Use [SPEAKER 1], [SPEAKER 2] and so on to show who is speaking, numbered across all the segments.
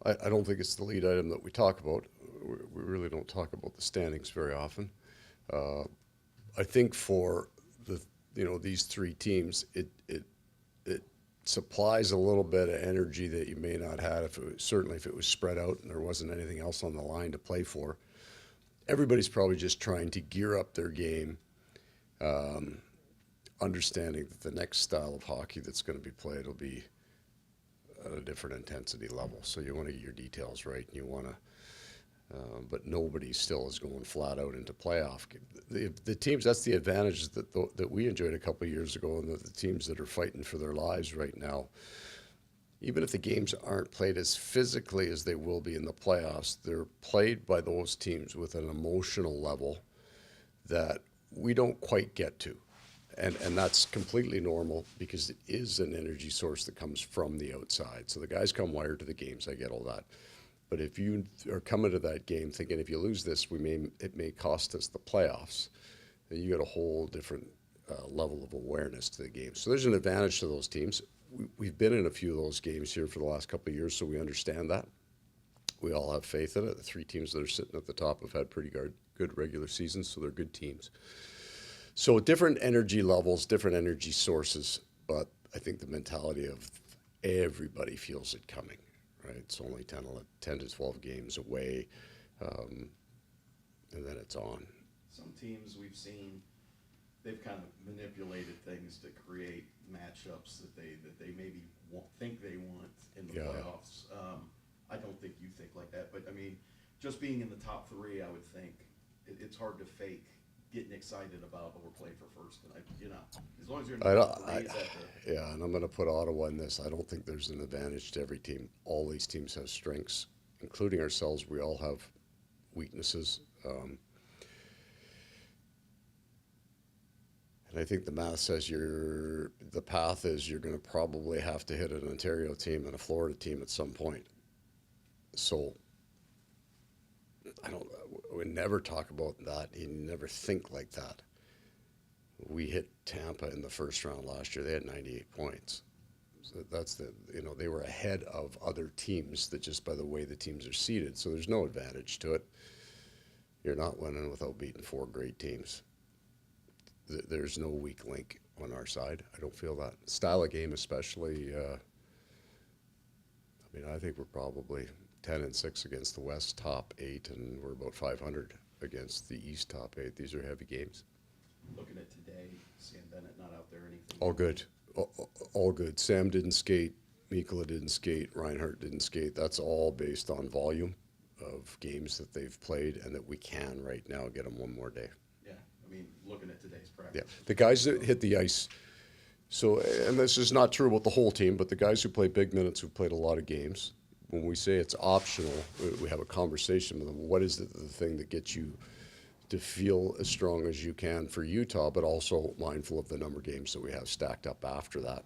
[SPEAKER 1] I don't think it's the lead item that we talk about. We really don't talk about the standings very often. Uh, I think for the these three teams, it supplies a little bit of energy that you may not have if it was, certainly if it was spread out and there wasn't anything else on the line to play for. Everybody's probably just trying to gear up their game, um, understanding that the next style of hockey that's going to be played will be at a different intensity level. So you want to get your details right, and you want to. But nobody still is going flat out into playoff. The teams, that's the advantage that we enjoyed a couple of years ago, and that the teams that are fighting for their lives right now, even if the games aren't played as physically as they will be in the playoffs, they're played by those teams with an emotional level that we don't quite get to. And that's completely normal because it is an energy source that comes from the outside. So the guys come wired to the games. I get all that. But if you are coming to that game thinking if you lose this, it may cost us the playoffs, then you got a whole different level of awareness to the game. So there's an advantage to those teams. We've been in a few of those games here for the last couple of years, so we understand that. We all have faith in it. The three teams that are sitting at the top have had pretty good regular seasons, so they're good teams. So different energy levels, different energy sources, but I think the mentality of everybody feels it coming, right? It's only 10 to 12 games away, um, and then it's on.
[SPEAKER 2] Some teams we've seen, they've kind of manipulated things to create matchups that they maybe think they want in the playoffs. I don't think you think like that, but I mean, just being in the top three, I would think it's hard to fake getting excited about, oh, we're playing for first tonight. As long as you're in the top three,
[SPEAKER 1] yeah, and I'm going to put Ottawa in this. I don't think there's an advantage to every team. All these teams have strengths, including ourselves. We all have weaknesses. And I think the math says the path is you're going to probably have to hit an Ontario team and a Florida team at some point. So we never talk about that. You never think like that. We hit Tampa in the first round last year. They had 98 points. So that's they were ahead of other teams that just by the way the teams are seeded. So there's no advantage to it. You're not winning without beating four great teams. There's no weak link on our side. I don't feel that. Style of game especially, I think we're probably 10-6 against the West top 8, and we're about 500 against the East top 8. These are heavy games.
[SPEAKER 2] Looking at today, Sam Bennett not out there or anything.
[SPEAKER 1] All good. All good. Sam didn't skate. Mikula didn't skate. Reinhart didn't skate. That's all based on volume of games that they've played and that we can right now get them one more day.
[SPEAKER 2] Looking at today's practice.
[SPEAKER 1] Yeah, the guys that hit the ice. So, and this is not true about the whole team, but the guys who play big minutes, who've played a lot of games, when we say it's optional, we have a conversation with them. What is the thing that gets you to feel as strong as you can for Utah, but also mindful of the number of games that we have stacked up after that?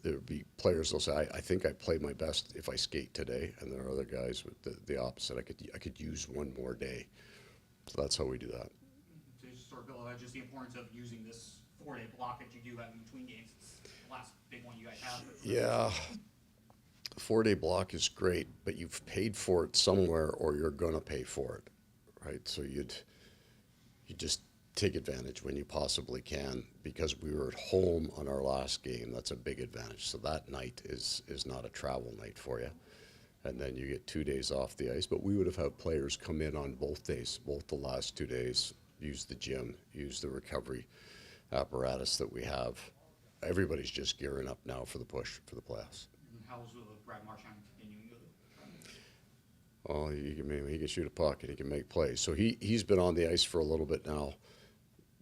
[SPEAKER 1] There would be players that'll say, I think I play my best if I skate today, and there are other guys with the opposite. I could use one more day. So that's how we do that.
[SPEAKER 3] Just the importance of using this 4-day block that you do have in between games. It's the last big one you guys have.
[SPEAKER 1] Yeah, 4-day block is great, but you've paid for it somewhere, or you're gonna pay for it, right? So you just take advantage when you possibly can, because we were at home on our last game. That's a big advantage. So that night is not a travel night for you, and then you get 2 days off the ice. But we would have had players come in on both days, both the last 2 days. Use the gym, use the recovery apparatus that we have. Everybody's just gearing up now for the push for the playoffs.
[SPEAKER 3] How's Brad Marchand continuing?
[SPEAKER 1] Oh, he can shoot a puck and he can make plays. So he's been on the ice for a little bit now.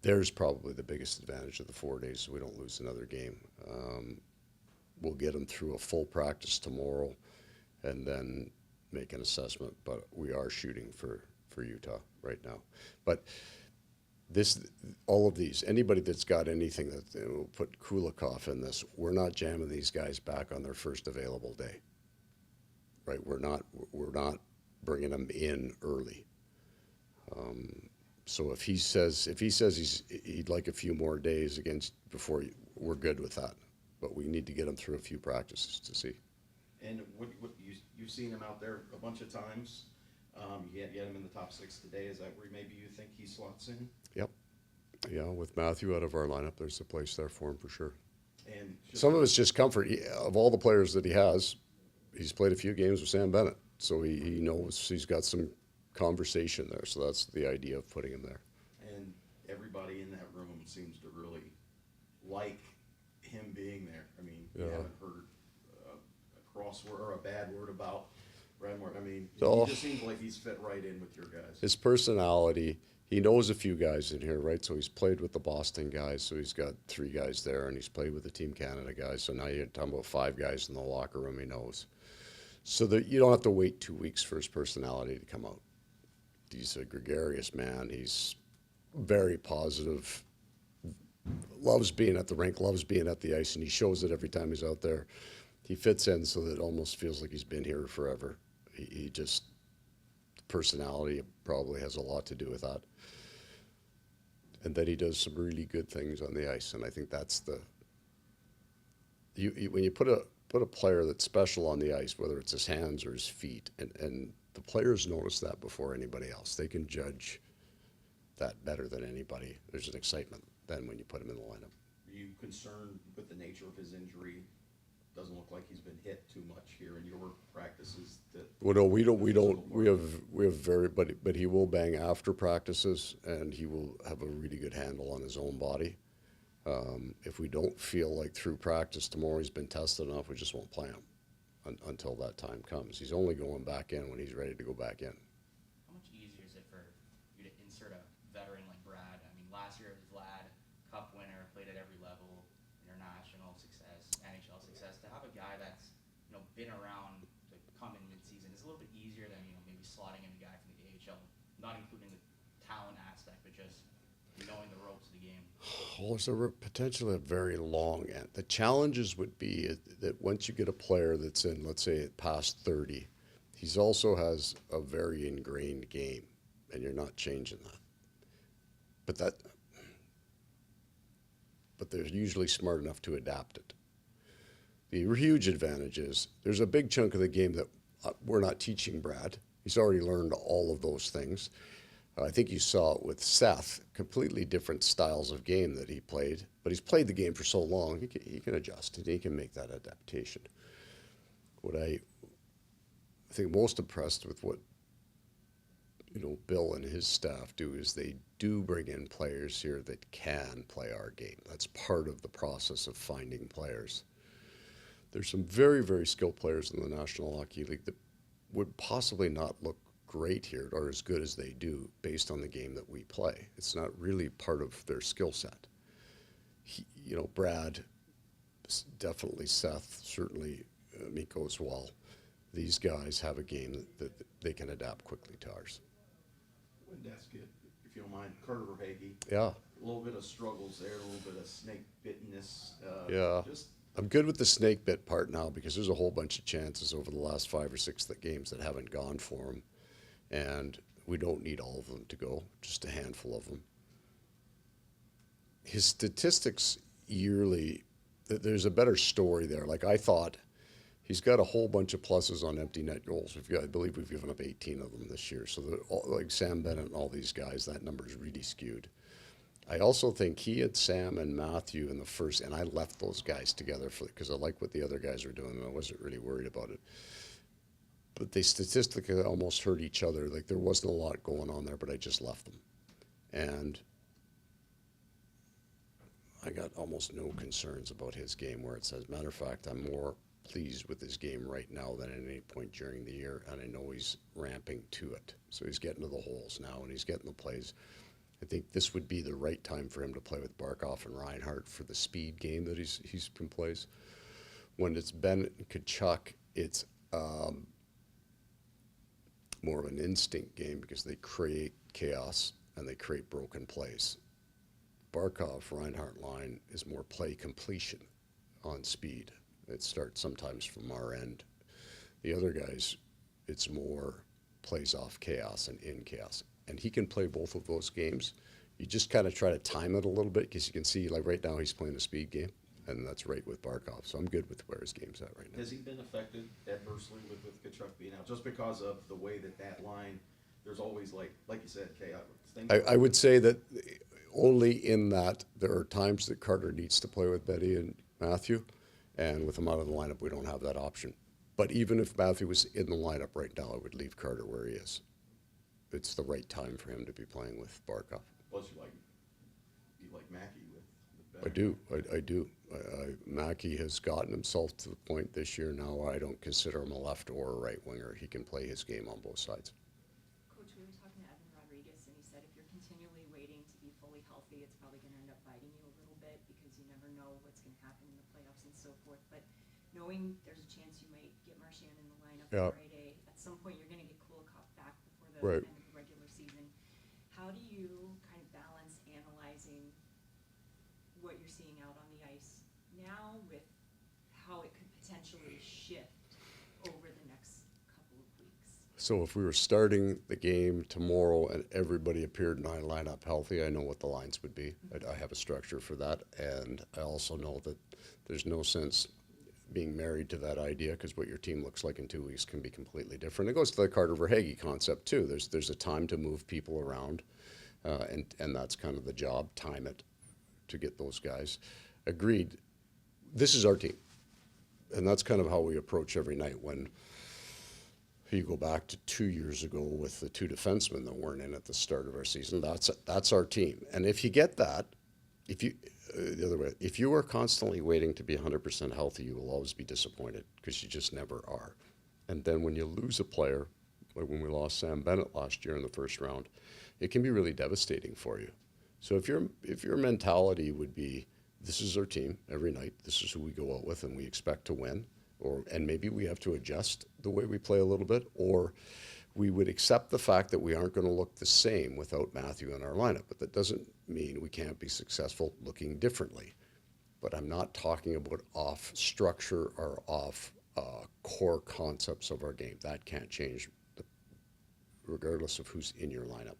[SPEAKER 1] There's probably the biggest advantage of the 4 days, so we don't lose another game. We'll get him through a full practice tomorrow, and then make an assessment. But we are shooting for Utah right now. But all of these, anybody that's got anything that will put Kulikov in this, we're not jamming these guys back on their first available day, right? We're not bringing them in early. So if he says he'd like a few more days we're good with that. But we need to get him through a few practices to see.
[SPEAKER 2] And what you've seen him out there a bunch of times. You had him in the top 6 today. Is that where maybe you think he slots in?
[SPEAKER 1] Yep. Yeah, with Matthew out of our lineup, there's a place there for him for sure.
[SPEAKER 2] And
[SPEAKER 1] Some of it's just comfort. Of all the players that he has, he's played a few games with Sam Bennett, so he knows he's got some conversation there. So that's the idea of putting him there.
[SPEAKER 2] and everybody in that room seems to really like him being there. I mean, you
[SPEAKER 1] Yeah.
[SPEAKER 2] haven't heard a crossword or a bad word about Brad Marchand. I mean,
[SPEAKER 1] Oh.
[SPEAKER 2] he just seems like he's fit right in with your guys.
[SPEAKER 1] His personality, he knows a few guys in here, right? So he's played with the Boston guys, so he's got 3 guys there, and he's played with the Team Canada guys. So now you're talking about 5 guys in the locker room he knows. So that you don't have to wait 2 weeks for his personality to come out. He's a gregarious man. He's very positive, loves being at the rink, loves being at the ice, and he shows it every time he's out there. He fits in so that it almost feels like he's been here forever. He just, personality probably has a lot to do with that. And then he does some really good things on the ice, and I think that's the, when you put a player that's special on the ice, whether it's his hands or his feet, and the players notice that before anybody else. They can judge that better than anybody. There's an excitement then when you put him in the lineup.
[SPEAKER 2] Are you concerned with the nature of his injury? Doesn't look like he's been hit too much here in your practices.
[SPEAKER 1] Well, no, we don't. We have very, but he will bang after practices, and he will have a really good handle on his own body. If we don't feel like through practice tomorrow he's been tested enough, we just won't play him until that time comes. He's only going back in when he's ready to go back in.
[SPEAKER 4] How much easier is it for you to insert a veteran like Brad? I mean, last year it was Vlad, Cup winner, played at every level, international success, NHL success. To have a guy that's been around, like come in mid-season, is a little bit easier than maybe slotting in a guy from the AHL, not including the talent aspect, but just knowing the ropes of the game.
[SPEAKER 1] Well, there's potentially a very long end. The challenges would be that once you get a player that's in, let's say, past 30, he also has a very ingrained game, and you're not changing that. But they're usually smart enough to adapt it. The huge advantage is there's a big chunk of the game that we're not teaching Brad. He's already learned all of those things. I think you saw it with Seth, completely different styles of game that he played, but he's played the game for so long, he can adjust and he can make that adaptation. What I think most impressed with what Bill and his staff do is they do bring in players here that can play our game. That's part of the process of finding players. There's some very, very skilled players in the National Hockey League that would possibly not look great here or as good as they do based on the game that we play. It's not really part of their skill set. Brad, definitely Seth, certainly Mikko as well. These guys have a game that they can adapt quickly to ours.
[SPEAKER 2] Wendeska, if you don't mind, Carter Verhaeghe.
[SPEAKER 1] Yeah.
[SPEAKER 2] A little bit of struggles there, a little bit of snake bittenness.
[SPEAKER 1] Yeah. I'm good with the snake bit part now because there's a whole bunch of chances over the last 5 or 6 games that haven't gone for him. And we don't need all of them to go, just a handful of them. His statistics yearly, there's a better story there. Like I thought, he's got a whole bunch of pluses on empty net goals. I believe we've given up 18 of them this year. So like Sam Bennett and all these guys, that number is really skewed. I also think he had Sam and Matthew in the first, and I left those guys together because I like what the other guys were doing, and I wasn't really worried about it. But they statistically almost hurt each other. Like there wasn't a lot going on there, but I just left them. And I got almost no concerns about his game where it says, matter of fact, I'm more pleased with his game right now than at any point during the year, and I know he's ramping to it. So he's getting to the holes now, and he's getting the plays. I think this would be the right time for him to play with Barkov and Reinhart for the speed game that he's been plays. When it's Bennett and Tkachuk, it's more of an instinct game because they create chaos and they create broken plays. Barkov-Reinhart line is more play completion on speed. It starts sometimes from our end. The other guys, it's more plays off chaos and in chaos. And he can play both of those games. You just kind of try to time it a little bit because you can see, like right now, he's playing a speed game. and that's right with Barkov. So I'm good with where his game's at right now.
[SPEAKER 2] Has he been affected adversely with Kachuk being out? Just because of the way that line, there's always like you said, chaos.
[SPEAKER 1] I would say that only in that there are times that Carter needs to play with Betty and Matthew, and with him out of the lineup, we don't have that option. But even if Matthew was in the lineup right now, I would leave Carter where he is. It's the right time for him to be playing with Barkov.
[SPEAKER 2] Plus, you like Mackey with
[SPEAKER 1] I do. I do. Mackey has gotten himself to the point this year now I don't consider him a left or a right winger. He can play his game on both sides.
[SPEAKER 5] Coach, we were talking to Evan Rodriguez, and he said if you're continually waiting to be fully healthy, it's probably going to end up biting you a little bit because you never know what's going to happen in the playoffs and so forth. But knowing there's a chance you might get Marchand in the lineup
[SPEAKER 1] Yeah.
[SPEAKER 5] on Friday, at some point you're going to get Kulikov back before the
[SPEAKER 1] Right.
[SPEAKER 5] end of the regular season. How do you kind of balance analyzing what you're seeing out on the ice now with how it could potentially shift over the next couple of weeks?
[SPEAKER 1] So if we were starting the game tomorrow and everybody appeared in our lineup healthy, I know what the lines would be. I have a structure for that, and I also know that there's no sense being married to that idea because what your team looks like in 2 weeks can be completely different. It goes to the Carter Verhaeghe concept too. There's a time to move people around, and that's kind of the job. Time it to get those guys. Agreed. This is our team, and that's kind of how we approach every night. When you go back to 2 years ago with the two defensemen that weren't in at the start of our season, that's our team. And if you get that, the other way, if you are constantly waiting to be 100% healthy, you will always be disappointed because you just never are. And then when you lose a player, like when we lost Sam Bennett last year in the first round, it can be really devastating for you. So if your mentality would be, this is our team every night, this is who we go out with and we expect to win, and maybe we have to adjust the way we play a little bit, or we would accept the fact that we aren't going to look the same without Matthew in our lineup. But that doesn't mean we can't be successful looking differently. But I'm not talking about off structure or off core concepts of our game. That can't change regardless of who's in your lineup.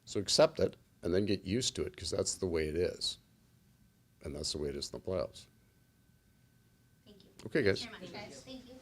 [SPEAKER 1] So accept it and then get used to it because that's the way it is. And that's the way it is in the playoffs.
[SPEAKER 6] Thank you.
[SPEAKER 1] Okay, guys.
[SPEAKER 6] Thank you very much, guys. Thank you.